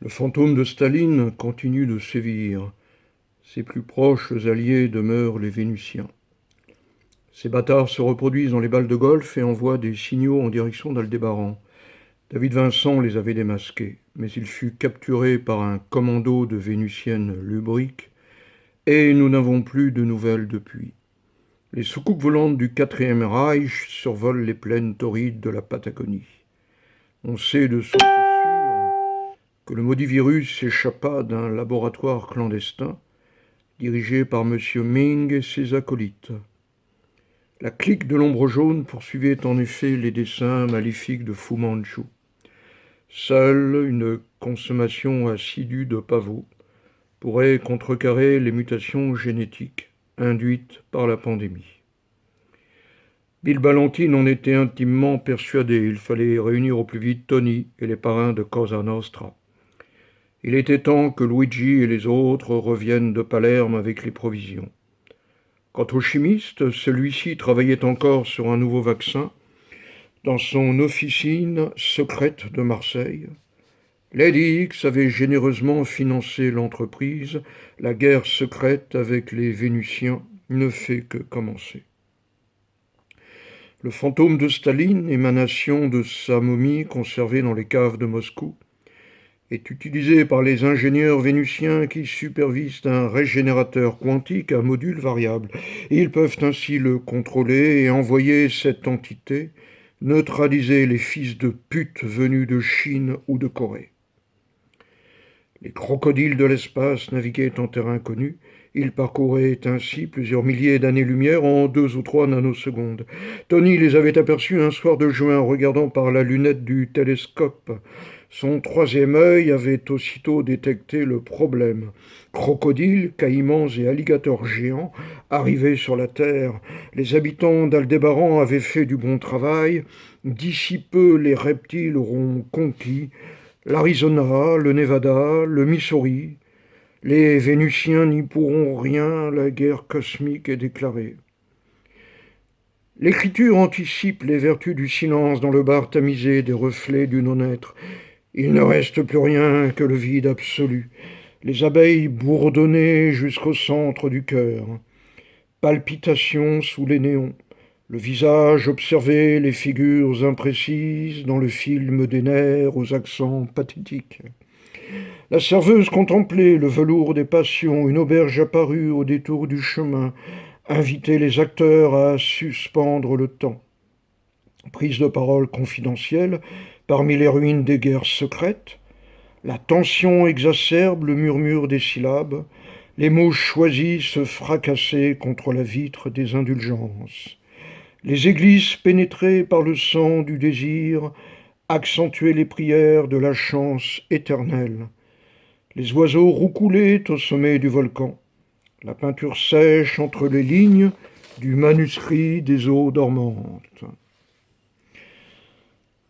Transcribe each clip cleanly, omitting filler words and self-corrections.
Le fantôme de Staline continue de sévir. Ses plus proches alliés demeurent les Vénusiens. Ces bâtards se reproduisent dans les balles de golf et envoient des signaux en direction d'Aldébaran. David Vincent les avait démasqués, mais il fut capturé par un commando de Vénusiennes lubriques et nous n'avons plus de nouvelles depuis. Les soucoupes volantes du Quatrième Reich survolent les plaines torrides de la Patagonie. On sait de sources sûres que le maudit virus s'échappa d'un laboratoire clandestin dirigé par M. Ming et ses acolytes. La clique de l'ombre jaune poursuivait en effet les desseins maléfiques de Fu Manchu. Seule une consommation assidue de pavots pourrait contrecarrer les mutations génétiques induites par la pandémie. Bill Ballantine en était intimement persuadé. Il fallait réunir au plus vite Tony et les parrains de Cosa Nostra. Il était temps que Luigi et les autres reviennent de Palerme avec les provisions. Quant au chimiste, celui-ci travaillait encore sur un nouveau vaccin dans son officine secrète de Marseille. Lady X avait généreusement financé l'entreprise. La guerre secrète avec les Vénusiens ne fait que commencer. Le fantôme de Staline, émanation de sa momie conservée dans les caves de Moscou, est utilisé par les ingénieurs vénusiens qui supervisent un régénérateur quantique à module variable. Ils peuvent ainsi le contrôler et envoyer cette entité neutraliser les fils de pute venus de Chine ou de Corée. Les crocodiles de l'espace naviguaient en terrain connu. Ils parcouraient ainsi plusieurs milliers d'années-lumière en 2 ou 3 nanosecondes. Tony les avait aperçus un soir de juin en regardant par la lunette du télescope. Son troisième œil avait aussitôt détecté le problème. Crocodiles, caïmans et alligators géants arrivaient sur la Terre. Les habitants d'Aldébaran avaient fait du bon travail. D'ici peu, les reptiles auront conquis l'Arizona, le Nevada, le Missouri. Les Vénusiens n'y pourront rien, la guerre cosmique est déclarée. L'écriture anticipe les vertus du silence dans le bar tamisé des reflets du non-être. Il ne reste plus rien que le vide absolu. Les abeilles bourdonnaient jusqu'au centre du cœur. Palpitations sous les néons. Le visage observait les figures imprécises dans le film des nerfs aux accents pathétiques. La serveuse contemplait le velours des passions. Une auberge apparut au détour du chemin, invitait les acteurs à suspendre le temps. Prise de parole confidentielle, parmi les ruines des guerres secrètes, la tension exacerbe le murmure des syllabes, les mots choisis se fracassaient contre la vitre des indulgences. Les églises pénétrées par le sang du désir accentuaient les prières de la chance éternelle. Les oiseaux roucoulaient au sommet du volcan. La peinture sèche entre les lignes du manuscrit des eaux dormantes.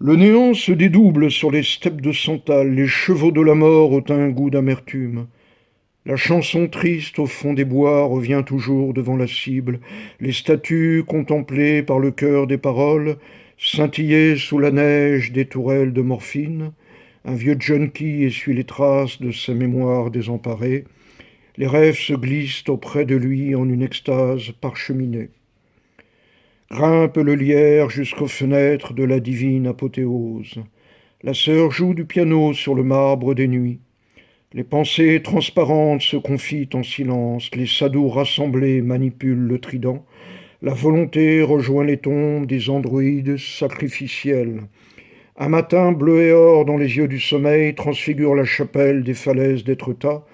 Le néant se dédouble sur les steppes de Santal, les chevaux de la mort ont un goût d'amertume. La chanson triste au fond des bois revient toujours devant la cible. Les statues contemplées par le cœur des paroles scintillaient sous la neige des tourelles de morphine. Un vieux junkie essuie les traces de sa mémoire désemparée. Les rêves se glissent auprès de lui en une extase parcheminée. Grimpe le lierre jusqu'aux fenêtres de la divine apothéose. La sœur joue du piano sur le marbre des nuits. Les pensées transparentes se confient en silence. Les sadhus rassemblés manipulent le trident. La volonté rejoint les tombes des androïdes sacrificiels. Un matin bleu et or dans les yeux du sommeil transfigure la chapelle des falaises d'Étretat.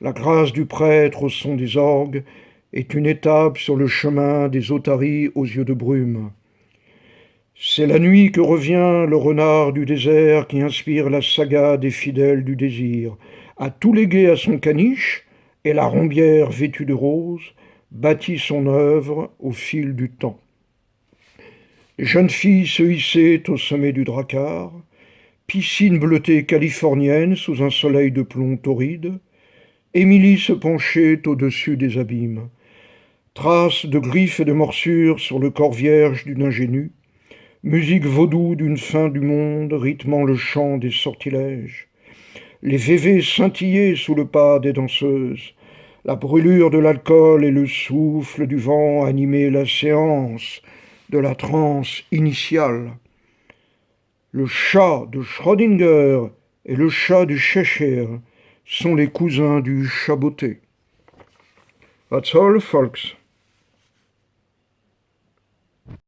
La grâce du prêtre au son des orgues est une étape sur le chemin des otaries aux yeux de brume. C'est la nuit que revient le renard du désert qui inspire la saga des fidèles du désir. A tout légué à son caniche, et la rombière vêtue de rose bâtit son œuvre au fil du temps. Les jeunes filles se hissaient au sommet du Drakkar, piscine bleutée californienne sous un soleil de plomb torride. Émilie se penchait au-dessus des abîmes. Traces de griffes et de morsures sur le corps vierge d'une ingénue. Musique vaudou d'une fin du monde rythmant le chant des sortilèges. les vévés scintillaient sous le pas des danseuses. La brûlure de l'alcool et le souffle du vent animaient la séance de la transe initiale. Le chat de Schrödinger et le chat du Cheshire sont les cousins du chaboté. That's all, folks.